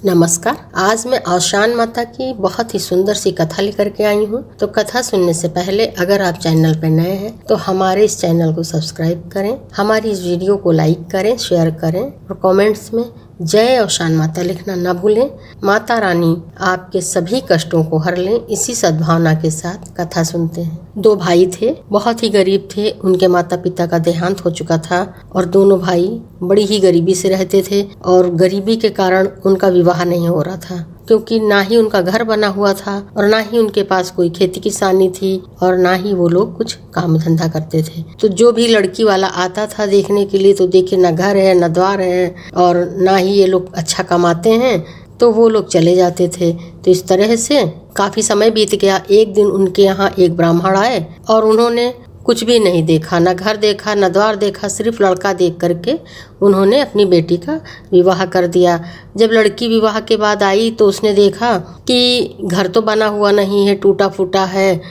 नमस्कार। आज मैं औशान माता की बहुत ही सुंदर सी कथा लेकर के आई हूँ। तो कथा सुनने से पहले अगर आप चैनल पर नए हैं तो हमारे इस चैनल को सब्सक्राइब करें, हमारी इस वीडियो को लाइक करें, शेयर करें और कमेंट्स में जय औशान माता लिखना न भूलें। माता रानी आपके सभी कष्टों को हर लें। इसी सद्भावना के साथ कथा सुनते हैं। दो भाई थे, बहुत ही गरीब थे। उनके माता पिता का देहांत हो चुका था और दोनों भाई बड़ी ही गरीबी से रहते थे और गरीबी के कारण उनका विवाह नहीं हो रहा था, क्योंकि ना ही उनका घर बना हुआ था और ना ही उनके पास कोई खेती किसानी थी और ना ही वो लोग कुछ काम धंधा करते थे। तो जो भी लड़की वाला आता था देखने के लिए तो देखे न घर है न द्वार है और ना ही ये लोग अच्छा कमाते हैं, तो वो लोग चले जाते थे। तो इस तरह से काफी समय बीत गया। एक दिन उनके यहाँ एक ब्राह्मण आए और उन्होंने कुछ भी नहीं देखा, न घर देखा न द्वार देखा, सिर्फ लड़का देख करके उन्होंने अपनी बेटी का विवाह कर दिया। जब लड़की विवाह के बाद आई तो उसने देखा कि घर तो बना हुआ नहीं है, टूटा फूटा है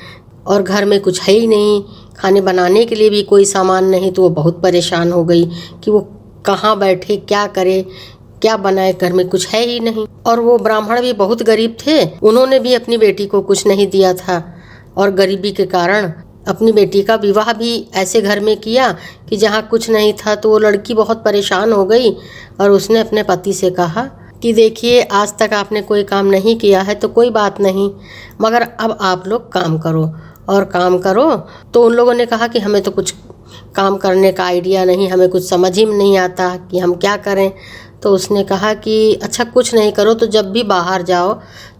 और घर में कुछ है ही नहीं, खाने बनाने के लिए भी कोई सामान नहीं। तो वो बहुत परेशान हो गई कि वो कहाँ बैठे, क्या करे, क्या बनाए, घर में कुछ है ही नहीं। और वो ब्राह्मण भी बहुत गरीब थे, उन्होंने भी अपनी बेटी को कुछ नहीं दिया था और गरीबी के कारण अपनी बेटी का विवाह भी ऐसे घर में किया कि जहाँ कुछ नहीं था। तो वो लड़की बहुत परेशान हो गई और उसने अपने पति से कहा कि देखिए, आज तक आपने कोई काम नहीं किया है तो कोई बात नहीं, मगर अब आप लोग काम करो और काम करो। तो उन लोगों ने कहा कि हमें तो कुछ काम करने का आइडिया नहीं, हमें कुछ समझ ही नहीं आता कि हम क्या करें। तो उसने कहा कि अच्छा कुछ नहीं करो, तो जब भी बाहर जाओ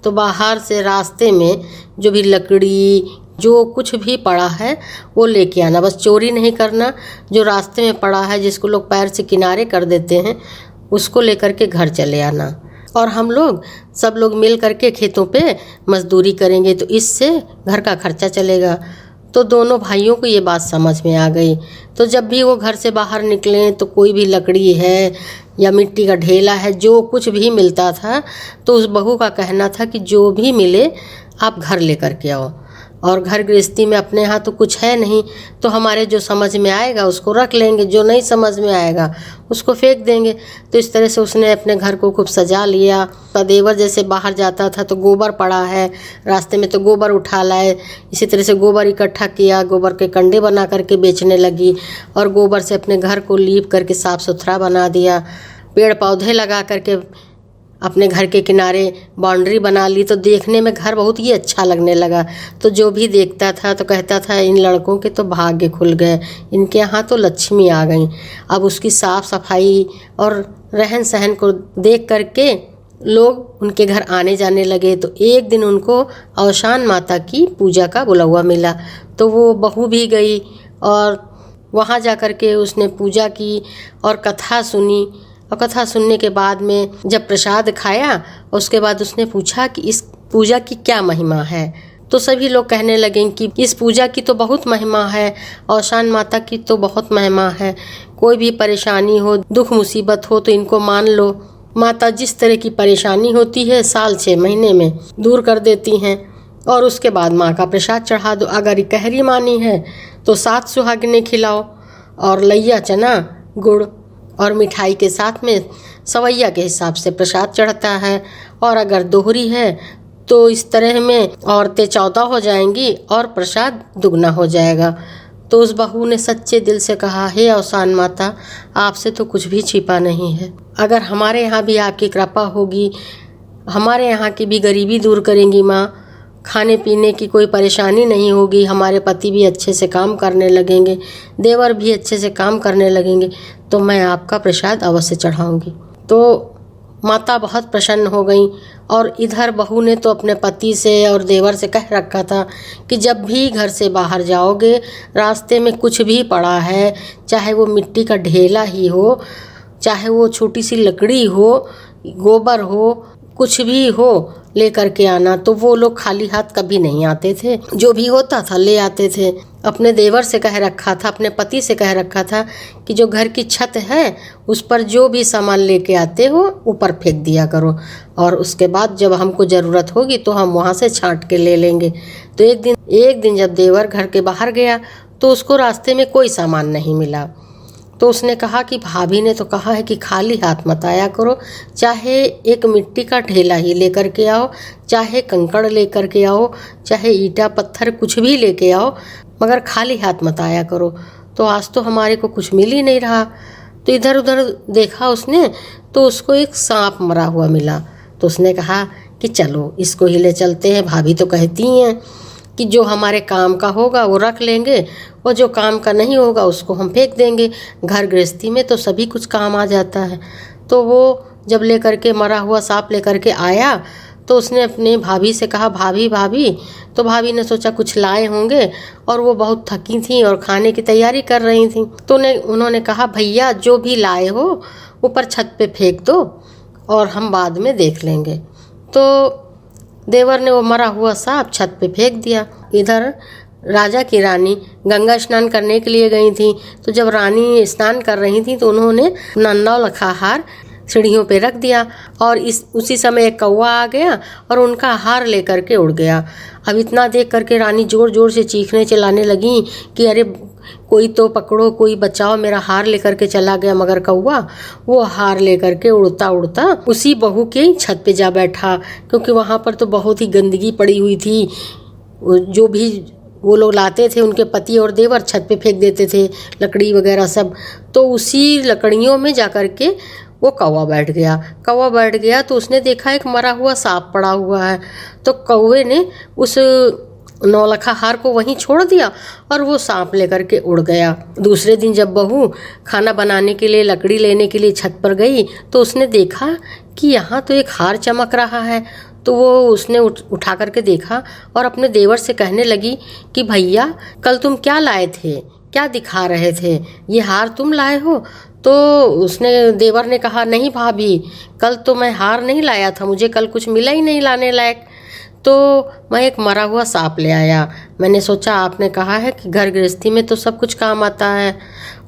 तो बाहर से रास्ते में जो भी लकड़ी जो कुछ भी पड़ा है वो लेके आना, बस चोरी नहीं करना। जो रास्ते में पड़ा है जिसको लोग पैर से किनारे कर देते हैं उसको लेकर के घर चले आना और हम लोग सब लोग मिल करके खेतों पे मजदूरी करेंगे, तो इससे घर का खर्चा चलेगा। तो दोनों भाइयों को ये बात समझ में आ गई। तो जब भी वो घर से बाहर निकले तो कोई भी लकड़ी है या मिट्टी का ढेला है, जो कुछ भी मिलता था, तो उस बहू का कहना था कि जो भी मिले आप घर लेकर के आओ। और घर गृहस्थी में अपने यहाँ तो कुछ है नहीं, तो हमारे जो समझ में आएगा उसको रख लेंगे, जो नहीं समझ में आएगा उसको फेंक देंगे। तो इस तरह से उसने अपने घर को खूब सजा लिया। देवर जैसे बाहर जाता था तो गोबर पड़ा है रास्ते में, तो गोबर उठा लाए। इसी तरह से गोबर इकट्ठा किया, गोबर के कंडे बना करके बेचने लगी और गोबर से अपने घर को लीप करके साफ सुथरा बना दिया। पेड़ पौधे लगा करके अपने घर के किनारे बाउंड्री बना ली, तो देखने में घर बहुत ही अच्छा लगने लगा। तो जो भी देखता था तो कहता था इन लड़कों के तो भाग्य खुल गए, इनके यहाँ तो लक्ष्मी आ गई। अब उसकी साफ सफाई और रहन सहन को देख करके लोग उनके घर आने जाने लगे। तो एक दिन उनको औशान माता की पूजा का बुलावा मिला, तो वो बहू भी गई और वहाँ जा कर के उसने पूजा की और कथा सुनी। और कथा सुनने के बाद में जब प्रसाद खाया उसके बाद उसने पूछा कि इस पूजा की क्या महिमा है। तो सभी लोग कहने लगे कि इस पूजा की तो बहुत महिमा है, औशान माता की तो बहुत महिमा है। कोई भी परेशानी हो, दुख मुसीबत हो तो इनको मान लो। माता जिस तरह की परेशानी होती है साल 6 महीने में दूर कर देती हैं। और उसके बाद माँ का प्रसाद चढ़ा दो। अगर कहरी मानी है तो 7 सुहागिनें खिलाओ और लैया चना गुड़ और मिठाई के साथ में सवैया के हिसाब से प्रसाद चढ़ता है। और अगर दोहरी है तो इस तरह में औरतें 14 हो जाएंगी और प्रसाद दुगना हो जाएगा। तो उस बहू ने सच्चे दिल से कहा, हे औशान माता, आपसे तो कुछ भी छिपा नहीं है। अगर हमारे यहाँ भी आपकी कृपा होगी, हमारे यहाँ की भी गरीबी दूर करेंगी माँ, खाने पीने की कोई परेशानी नहीं होगी, हमारे पति भी अच्छे से काम करने लगेंगे, देवर भी अच्छे से काम करने लगेंगे, तो मैं आपका प्रसाद अवश्य चढ़ाऊंगी। तो माता बहुत प्रसन्न हो गई। और इधर बहू ने तो अपने पति से और देवर से कह रखा था कि जब भी घर से बाहर जाओगे रास्ते में कुछ भी पड़ा है, चाहे वो मिट्टी का ढेला ही हो, चाहे वो छोटी सी लकड़ी हो, गोबर हो, कुछ भी हो लेकर के आना। तो वो लोग खाली हाथ कभी नहीं आते थे, जो भी होता था ले आते थे। अपने देवर से कह रखा था, अपने पति से कह रखा था कि जो घर की छत है उस पर जो भी सामान लेके आते हो ऊपर फेंक दिया करो, और उसके बाद जब हमको ज़रूरत होगी तो हम वहाँ से छांट के ले लेंगे। तो एक दिन जब देवर घर के बाहर गया तो उसको रास्ते में कोई सामान नहीं मिला। तो उसने कहा कि भाभी ने तो कहा है कि खाली हाथ मत आया करो, चाहे एक मिट्टी का ढेला ही लेकर के आओ, चाहे कंकड़ लेकर के आओ, चाहे ईंटा पत्थर कुछ भी लेके आओ, मगर खाली हाथ मत आया करो। तो आज तो हमारे को कुछ मिल ही नहीं रहा। तो इधर उधर देखा उसने तो उसको एक सांप मरा हुआ मिला। तो उसने कहा कि चलो इसको ही ले चलते हैं। भाभी तो कहती हैं कि जो हमारे काम का होगा वो रख लेंगे और जो काम का नहीं होगा उसको हम फेंक देंगे। घर गृहस्थी में तो सभी कुछ काम आ जाता है। तो वो जब लेकर के मरा हुआ सांप लेकर के आया तो उसने अपने भाभी से कहा, भाभी भाभी। तो भाभी ने सोचा कुछ लाए होंगे और वो बहुत थकी थी और खाने की तैयारी कर रही थी। तो उन्होंने कहा, भैया जो भी लाए हो ऊपर छत पे फेंक दो और हम बाद में देख लेंगे। तो देवर ने वो मरा हुआ सांप छत पे फेंक दिया। इधर राजा की रानी गंगा स्नान करने के लिए गई थी। तो जब रानी स्नान कर रही थी तो उन्होंने अपना 9 लखा हार सीढ़ियों पे रख दिया और उसी समय एक कौवा आ गया और उनका हार लेकर के उड़ गया। अब इतना देख करके रानी जोर जोर से चीखने चिल्लाने लगी कि अरे कोई तो पकड़ो, कोई बचाओ, मेरा हार लेकर के चला गया। मगर कौवा वो हार लेकर के उड़ता उड़ता उसी बहू के छत पे जा बैठा, क्योंकि वहाँ पर तो बहुत ही गंदगी पड़ी हुई थी। जो भी वो लोग लाते थे उनके पति और देवर छत पे फेंक देते थे, लकड़ी वगैरह सब। तो उसी लकड़ियों में जा कर के वो कौवा बैठ गया। तो उसने देखा एक मरा हुआ सांप पड़ा हुआ है। तो कौवे ने उस 9 लखा हार को वहीं छोड़ दिया और वो सांप लेकर के उड़ गया। दूसरे दिन जब बहू खाना बनाने के लिए लकड़ी लेने के लिए छत पर गई तो उसने देखा कि यहाँ तो एक हार चमक रहा है। तो वो उसने उठा करके देखा और अपने देवर से कहने लगी कि भैया कल तुम क्या लाए थे, क्या दिखा रहे थे, ये हार तुम लाए हो? तो उसने देवर ने कहा, नहीं भाभी, कल तो मैं हार नहीं लाया था, मुझे कल कुछ मिला ही नहीं लाने लायक, तो मैं एक मरा हुआ सांप ले आया। मैंने सोचा आपने कहा है कि घर गृहस्थी में तो सब कुछ काम आता है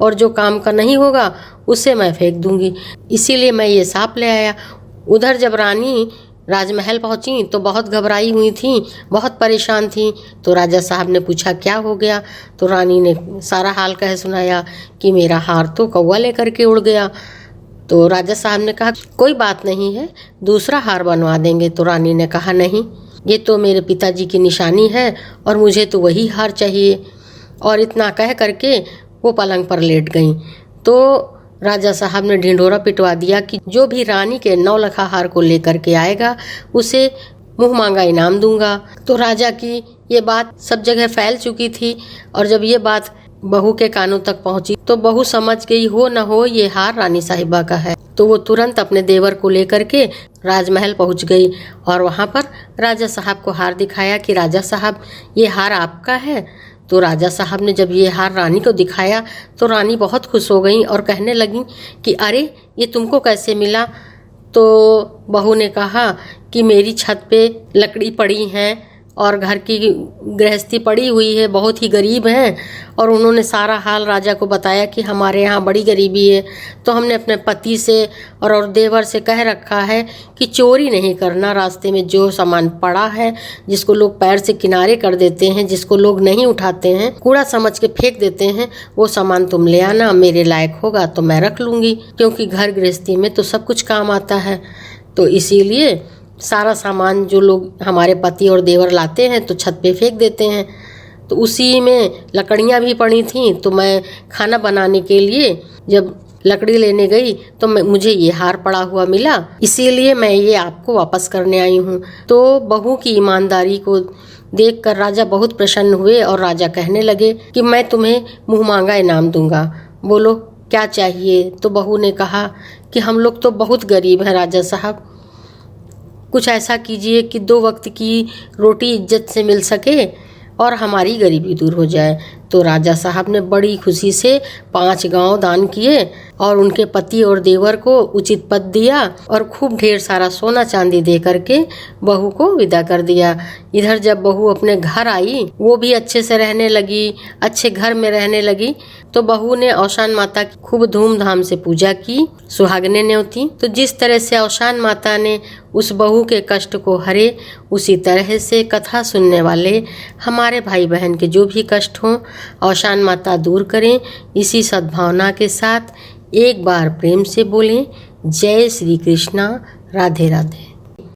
और जो काम का नहीं होगा उसे मैं फेंक दूंगी, इसीलिए मैं ये सांप ले आया। उधर जब रानी राजमहल पहुंची तो बहुत घबराई हुई थी, बहुत परेशान थी। तो राजा साहब ने पूछा क्या हो गया? तो रानी ने सारा हाल कह सुनाया कि मेरा हार तो कौवा लेकर के उड़ गया। तो राजा साहब ने कहा कोई बात नहीं है, दूसरा हार बनवा देंगे। तो रानी ने कहा नहीं, ये तो मेरे पिताजी की निशानी है और मुझे तो वही हार चाहिए। और इतना कह करके वो पलंग पर लेट गई। तो राजा साहब ने ढिंढोरा पिटवा दिया कि जो भी रानी के 9 लखा हार को लेकर के आएगा उसे मुंह मांगा इनाम दूंगा। तो राजा की ये बात सब जगह फैल चुकी थी और जब ये बात बहू के कानों तक पहुंची तो बहू समझ गई हो न हो ये हार रानी साहिबा का है। तो वो तुरंत अपने देवर को लेकर के राजमहल पहुंच गई और वहां पर राजा साहब को हार दिखाया कि राजा साहब ये हार आपका है। तो राजा साहब ने जब ये हार रानी को दिखाया तो रानी बहुत खुश हो गई और कहने लगी कि अरे ये तुमको कैसे मिला? तो बहू ने कहा कि मेरी छत पे लकड़ी पड़ी है और घर की गृहस्थी पड़ी हुई है, बहुत ही गरीब हैं। और उन्होंने सारा हाल राजा को बताया कि हमारे यहाँ बड़ी गरीबी है, तो हमने अपने पति से और देवर से कह रखा है कि चोरी नहीं करना। रास्ते में जो सामान पड़ा है, जिसको लोग पैर से किनारे कर देते हैं, जिसको लोग नहीं उठाते हैं, कूड़ा समझ के फेंक देते हैं, वो सामान तुम ले आना, मेरे लायक होगा तो मैं रख लूँगी, क्योंकि घर गृहस्थी में तो सब कुछ काम आता है। तो इसीलिए सारा सामान जो लोग हमारे पति और देवर लाते हैं तो छत पे फेंक देते हैं। तो उसी में लकड़ियाँ भी पड़ी थीं। तो मैं खाना बनाने के लिए जब लकड़ी लेने गई तो मुझे ये हार पड़ा हुआ मिला, इसीलिए मैं ये आपको वापस करने आई हूँ। तो बहू की ईमानदारी को देखकर राजा बहुत प्रसन्न हुए और राजा कहने लगे कि मैं तुम्हें मुँह मांगा इनाम दूंगा, बोलो क्या चाहिए? तो बहू ने कहा कि हम लोग तो बहुत गरीब हैं राजा साहब, कुछ ऐसा कीजिए कि 2 वक्त की रोटी इज्जत से मिल सके और हमारी गरीबी दूर हो जाए। तो राजा साहब ने बड़ी खुशी से 5 गांव दान किए और उनके पति और देवर को उचित पद दिया और खूब ढेर सारा सोना चांदी दे करके बहू को विदा कर दिया। इधर जब बहू अपने घर आई, वो भी अच्छे से रहने लगी, अच्छे घर में रहने लगी। तो बहू ने औशान माता की खूब धूमधाम से पूजा की, सुहागने न्योती। तो जिस तरह से औशान माता ने उस बहू के कष्ट को हरे, उसी तरह से कथा सुनने वाले हमारे भाई बहन के जो भी कष्ट हों अशांत माता दूर करें। इसी सद्भावना के साथ एक बार प्रेम से बोलें, जय श्री कृष्णा, राधे राधे।